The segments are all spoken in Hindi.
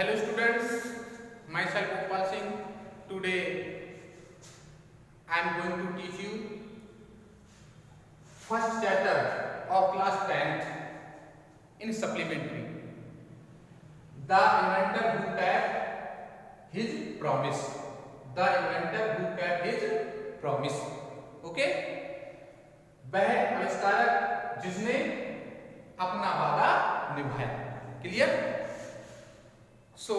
Hello students, myself Gopal Singh. Today I am going to teach you first chapter of class 10th in supplementary. The inventor who kept his promise. The inventor who kept his promise. Okay? वह आविष्कारक जिसने अपना वादा निभाया. Clear? So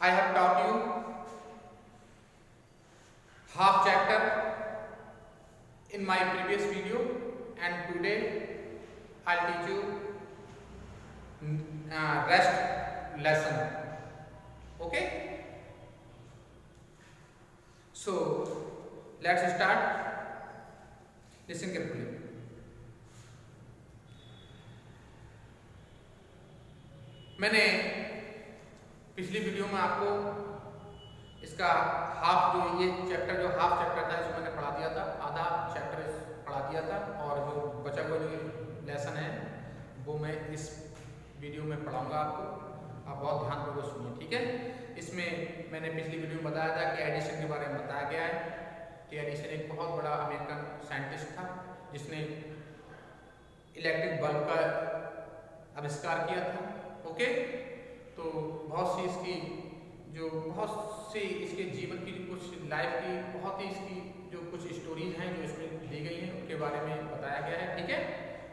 I have taught you half chapter in my previous video, and today I'll teach you rest lesson. Okay? So let's start. Listen carefully. मैंने पिछली वीडियो में आपको इसका हाफ ये चैप्टर जो हाफ चैप्टर था इसको मैंने पढ़ा दिया था, आधा चैप्टर पढ़ा दिया था, और जो बचा हुआ जो लेसन है वो मैं इस वीडियो में पढ़ाऊंगा आपको. आप बहुत ध्यानपूर्वक सुनिए, ठीक है. इसमें मैंने पिछली वीडियो में बताया था कि एडिसन के बारे में बताया गया है कि एडिसन एक बहुत बड़ा अमेरिकन साइंटिस्ट था जिसने इलेक्ट्रिक बल्ब का आविष्कार किया था. ओके, तो बहुत सी इसके जीवन की कुछ लाइफ की बहुत ही इसकी जो कुछ स्टोरीज हैं जो इसमें दी गई हैं उनके बारे में बताया गया है, ठीक है.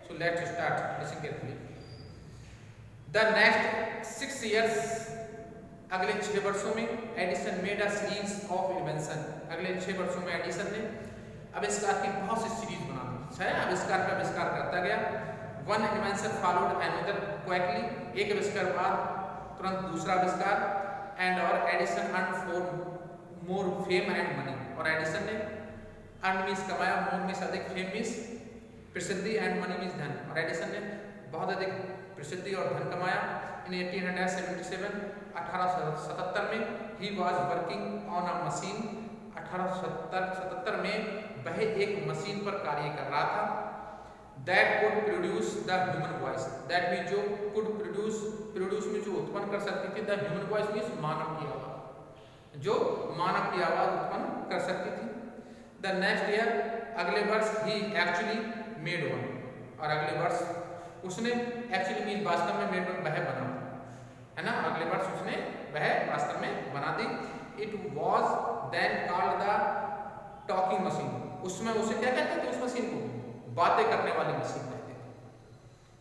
So let's start. Listen carefully. The next 6 years, अगले 6 वर्षों में Edison made a series of invention. अगले 6 वर्षों में एडिसन ने आविष्कार की बहुत सी सीरीज बना दी. आविष्कार का आविष्कार करता गया. One invention followed another quickly. एक आविष्कार बाद तुरंत दूसरा आविष्कार. एंड और Edison earn for more fame and money. और एडिसन ने अर्न मीन्स कमाया, मोर मीन्स अधिक, फेम मीन्स प्रसिद्धि, एंड मनी मीन्स धन. और एडिसन ने बहुत अधिक प्रसिद्धि और धन कमाया. इन 1877 1877 में he was working on a machine. 1877 में वह एक मशीन पर कार्य कर रहा था. That could produce the human voice. That mean जो कुड प्रोड्यूस में जो उत्पन्न कर सकती थी. द ह्यूमन वॉइस मीन्स मानव की आवाज, जो मानव की आवाज उत्पन्न कर सकती थी. द नेक्स्ट ईयर, अगले वर्ष, ही एक्चुअली मेड वन. और अगले वर्ष उसने एक्चुअली मीन वास्तव में मेड वन, वह बना, है ना. अगले वर्ष उसने वह वास्तव में बना दी. It was then called the talking machine. उसमें उसे क्या कहते थे? उस मशीन को बातें करने वाली मशीन कहते थे.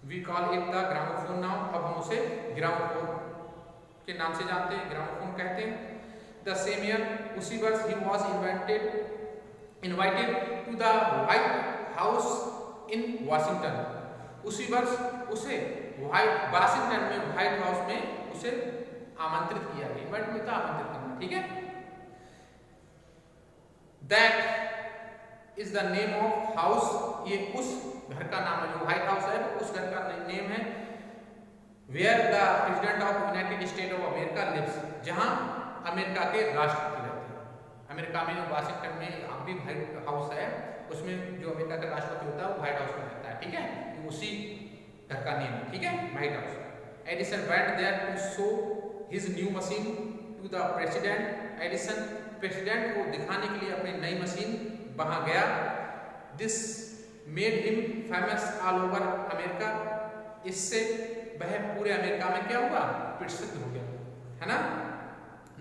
We call it the gramophone now. अब हम उसे ग्रामोफोन के नाम से जानते हैं, ग्रामोफोन कहते हैं. द सेम ईयर, उसी वर्ष, he was invited to the White House in Washington. उसी वर्ष उसे वाशिंगटन में व्हाइट हाउस में उसे आमंत्रित किया गया. इन्वाइट में था, आमंत्रित करना, ठीक है. That is the name of house. ये उस घर का नाम है, जो व्हाइट हाउस है उस घर का नेम है. Where the president of United State of America lives. जहां अमेरिका के राष्ट्रपति रहते हैं. अमेरिका में वाशिंगटन में अब भी व्हाइट हाउस है, उसमें जो अमेरिका का राष्ट्रपति होता है वो व्हाइट हाउस में रहता है, ठीक है. उसी घर का नेम है, ठीक है, White House. Edison went there to show his new machine to the president. Edison president को दिखाने के लिए अपनी नई मशीन वहां गया. This made him famous all over America. इससे वह पूरे अमेरिका में क्या हुआ? प्रसिद्ध हो गया, है ना.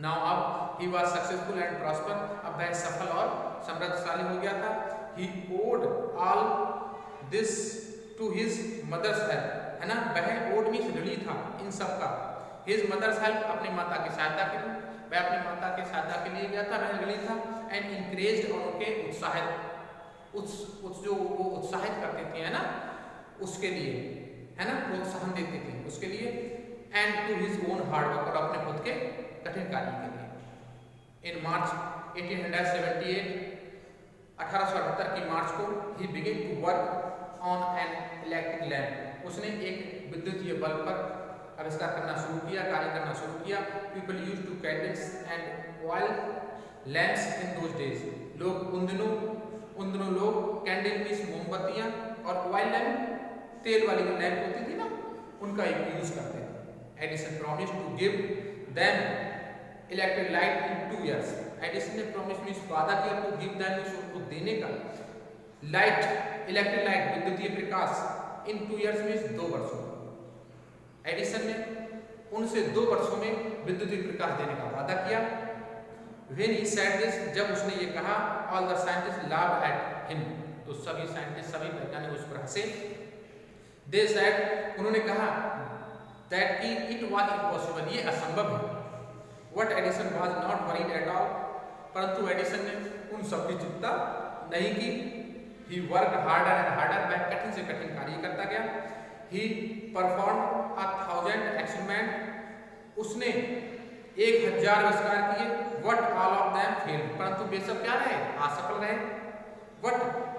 नाउ अब he was successful and prosper. अब वह सफल और समृद्धशाली हो गया था. He owed all this to his mother's help, है ना. वह ओड मीन्स ऋणी था इन सब का. हिज मदर्स हेल्प, अपनी माता की सहायता के लिए. वह अपनी माता की सहायता के लिए गया था, वह ऋणी था. एंड इंकरेज्ड, और उनके जो वो उत्साहित करते थे, है ना, उसके लिए, है ना, प्रोत्साहन देते थे उसके लिए. And to his own hard work, और अपने खुद के कठिन कार्य के लिए. इन मार्च 1878 1878 की मार्च को he begin to work on an electric lamp. उसने एक विद्युतीय बल्ब पर आविष्कार करना शुरू किया, कार्य करना शुरू किया. People use to candles and oil lamps in those days. लोग उन दिनों लोग कैंडल मीन्स मोमबत्तियां और ऑयल लैम्प तेल वाली जो लैम्प होती थी ना, उनका यूज करते थे. Edison promise to give them electric light in 2 years। Edison ने प्रॉमिस मींस वादा किया टू गिव देम मींस उनको देने का लाइट, इलेक्ट्रिक लाइट विद्युतीय प्रकाश इन 2 years मींस 2 वर्षों में। एडिसन ने उनसे 2 वर्षों में विद्युतीय प्रकाश देने का वादा किया। When he said this, जब उसने ये कहा, all the scientists laughed at him, तो सभी साइंटिस्ट, सभी वैज्ञानिक उस पर हंसे। They said, उन्होंने कहा that कि it was impossible, ये असंभव है। What Edison was not worried at all, परंतु एडिसन ने उन सब की चिंता नहीं की। He worked harder and harder, वह कठिन से कठिन कार्य करता गया। He performed 1000 experiments, उसने 1000 आविष्कार किए। What all of them failed, परंतु वे सब क्या रहे? असफल रहे। But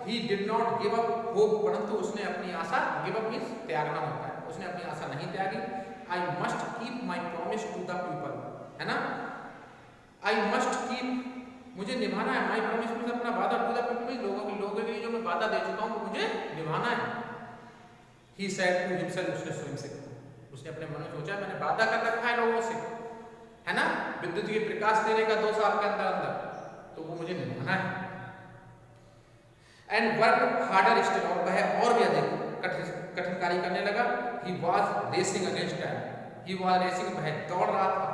he did not give up hope, परंतु उसने अपनी आशा, give up means त्यागना होता है, उसने अपनी आशा नहीं त्यागी। I must keep my promise to the people, है ना? I must keep, मुझे निभाना है। My promise means अपना वादा to the people, लोगों के लिए जो मैं वादा दे चुका हूँ वो मुझे निभाना है। He said to himself, उसने स्वयं से, उसने अपने मन में सोचा मैंने वादा कर रखा है लोगों से, है ना, विद्युतीय प्रकाश देने का 2 साल के अंदर अंदर, तो वो मुझे निभाना है। एंड वर्क हार्डर स्टिल, और वह और भी अधिक कठिन कार्य करने लगा। He was racing against time, he was racing, वह दौड़ रहा था,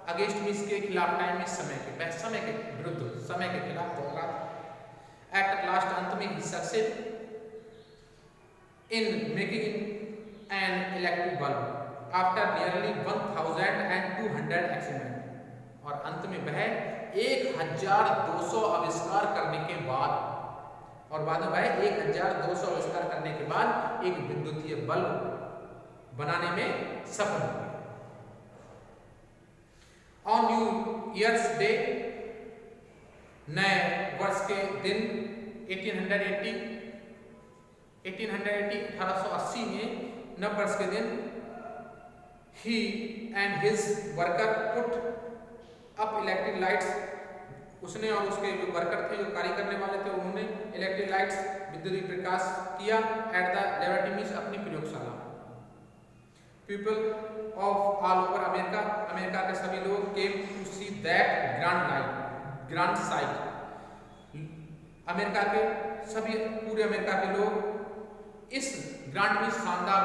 अगेंस्ट मींस के खिलाफ, टाइम मींस समय के, वह समय के विरुद्ध, समय के खिलाफ दौड़ रहा था। एट लास्ट, अंत में he success in making an electric bulb after nearly 1200 experiment, और अंत में वह 1200 आविष्कार करने के बाद, और बाद में वह 1200 आविष्कार करने के बाद एक विद्युतीय बल्ब बनाने में सफल हुए। ऑन न्यू ईयर्स डे, नए वर्ष के दिन 1880 में, नव वर्ष के दिन, he and his worker put up electric lights, उसने और उसके जो वर्कर थे, जो कार्य करने वाले थे, उन्होंने इलेक्ट्रिक लाइट्स, विद्युतीय प्रकाश किया एट द लेबोरेटरी मींस अपनी प्रयोगशाला। People of all over America, America के सभी लोग came to see that grand sight, America के सभी, पूरे अमेरिका के लोग इस ग्रांड मींस शानदार,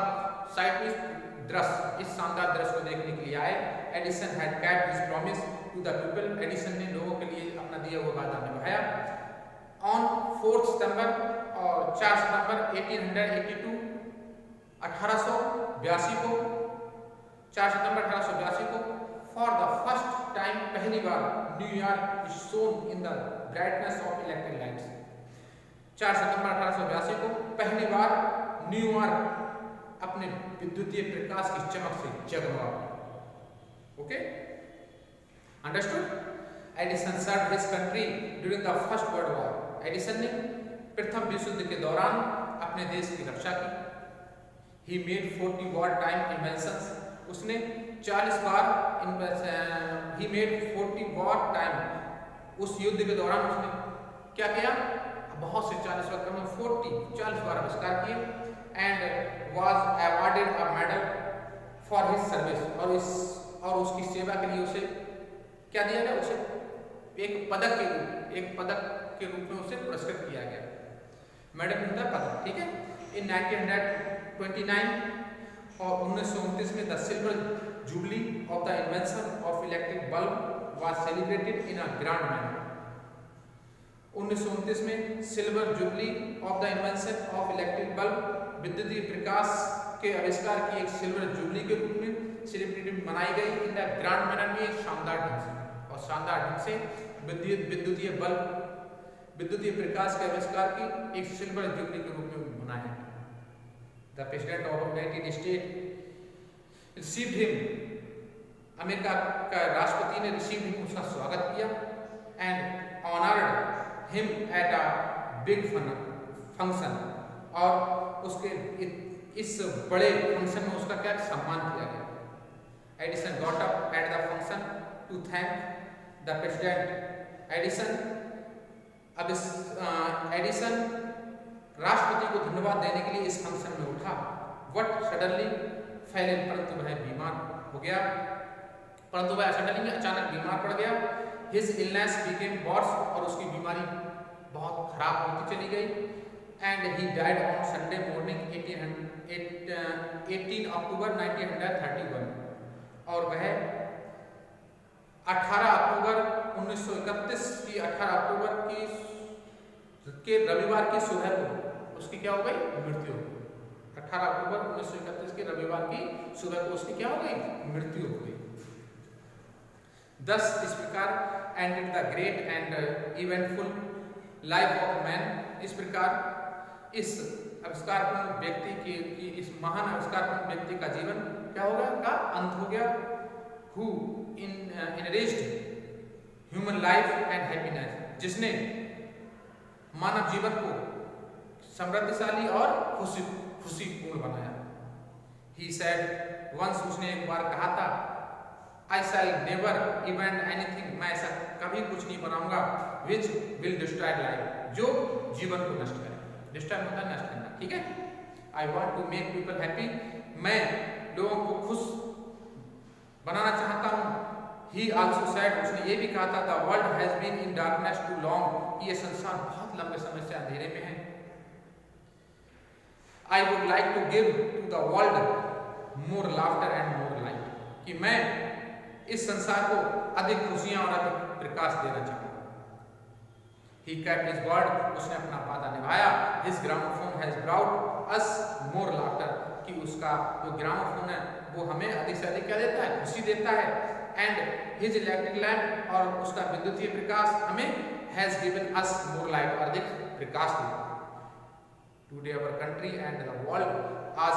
साइट मींस दृश्य, इस शानदार दृश्य को देखने के लिए आए। Edison had kept his promise to the people, Edison ने लोगों के लिए अपना दिया हुआ वादा निभाया। ऑन 4 सितंबर और 4 सितंबर 1882, 1882 को, 4 सितंबर 1882 को, फॉर द फर्स्ट टाइम, पहली बार, New York is shone in the brightness of electric lights. 4 सितंबर 1882 को पहली बार न्यूयॉर्क अपने विद्युतीय प्रकाश की चमक से जगमगा उठा। Okay, understood? Edison served his country during the first world war, Edison ने प्रथम विश्व युद्ध के दौरान अपने देश की रक्षा की। He made 40 war time inventions, उसने 40 बार, ही मेड 40 वॉर टाइम, उस युद्ध के दौरान उसने क्या किया? बहुत से 40 वक्त में 40 बार आविष्कार किए। And was awarded a medal for his service, और उसकी सेवा के लिए उसे क्या दिया गया? उसे एक पदक के रूप में उसे पुरस्कृत किया गया। मेडल होता है पदक, ठीक है। इन 1929 और 1929 में the silver jubilee of the invention of electric bulb was celebrated in a grand manner. 1929 में silver jubilee of the invention of electric bulb, विद्युतीय प्रकाश के आविष्कार की एक सिल्वर जुबली के रूप में सेलिब्रेट मनाई गई। इन द ग्रैंड मैनर में एक शानदार ढंग से, और शानदार ढंग से विद्युतीय बल्ब, विद्युतीय प्रकाश के आविष्कार की एक सिल्वर जुबली के रूप में मनाया। The president of United state received him, America का राष्ट्रपति ने रिसीव्ड हिम, उसका स्वागत किया। And honoured him at a big function, और उसके इस बड़े फंक्शन में उसका क्या सम्मान किया गया। Edison got up at the function to thank the president. Edison राष्ट्रपति को धन्यवाद देने के लिए इस फंक्शन में उठा। वट सडनली फैले, परंतु वह बीमार हो गया, परंतु वह सडनली अचानक बीमार पड़ गया। हिज इलनेस बिकेम वर्स, और उसकी बीमारी बहुत खराब होती चली गई। And he died on Sunday morning 18 अक्टूबर 1931, और वह 18 अक्टूबर 1931 की 18 अक्टूबर के रविवार की सुबह को उसकी क्या हो गई? मृत्यु हो गई। 18 अक्टूबर 1931 के रविवार की सुबह को उसकी क्या हो गई? मृत्यु हो गई। दस इस प्रकार ended the great and eventful life of man, इस प्रकार इस आविष्कारपूर्ण व्यक्ति की इस महान आविष्कारपूर्ण व्यक्ति का जीवन क्या हो गया? का अंत हो गया। Who enriched human life and happiness, जिसने मानव जीवन को समृद्धिशाली और खुशीपूर्ण बनाया। He said once, उसने एक बार कहा था, I shall never invent anything, मैं ऐसा कभी कुछ नहीं बनाऊंगा which will destroy life, जो जीवन को नष्ट करे। डिस्ट्रॉय होता है नष्ट करना, ठीक है। I want to make people happy, मैं लोगों को खुश बनाना चाहता हूँ। He also said, उसने ये भी कहा था, the world has been in darkness too long, ये संसार बहुत लंबे समय से अंधेरे में है। I would like to give to the world more laughter and more light, कि मैं इस संसार को अधिक खुशियां और अधिक प्रकाश देना चाहूँगा। He kept his word, उसने अपना वादा निभाया। His gramophone has brought us more laughter, कि उसका जो ग्रामोफोन है वो हमें अधिक से अधिक क्या देता है? खुशी देता है। And his electric lamp, और उसका विद्युतीय प्रकाश हमें has given us more light, और अधिक प्रकाश देता है। Today our country and the world, आज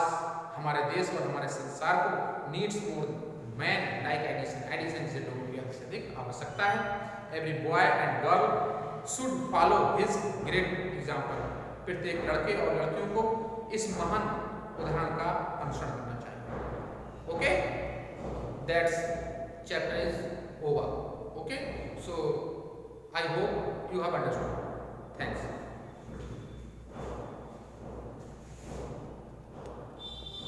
हमारे देश और हमारे संसार को needs more men like Edison, Edison से लोगों की अधिक से अधिक आवश्यकता है। Every boy and girl should follow his great example, प्रत्येक लड़के और लड़कियों को इस महान उदाहरण का अनुसरण करना चाहिए। Okay, that's chapter is over. Okay, so I hope you have understood. Thanks.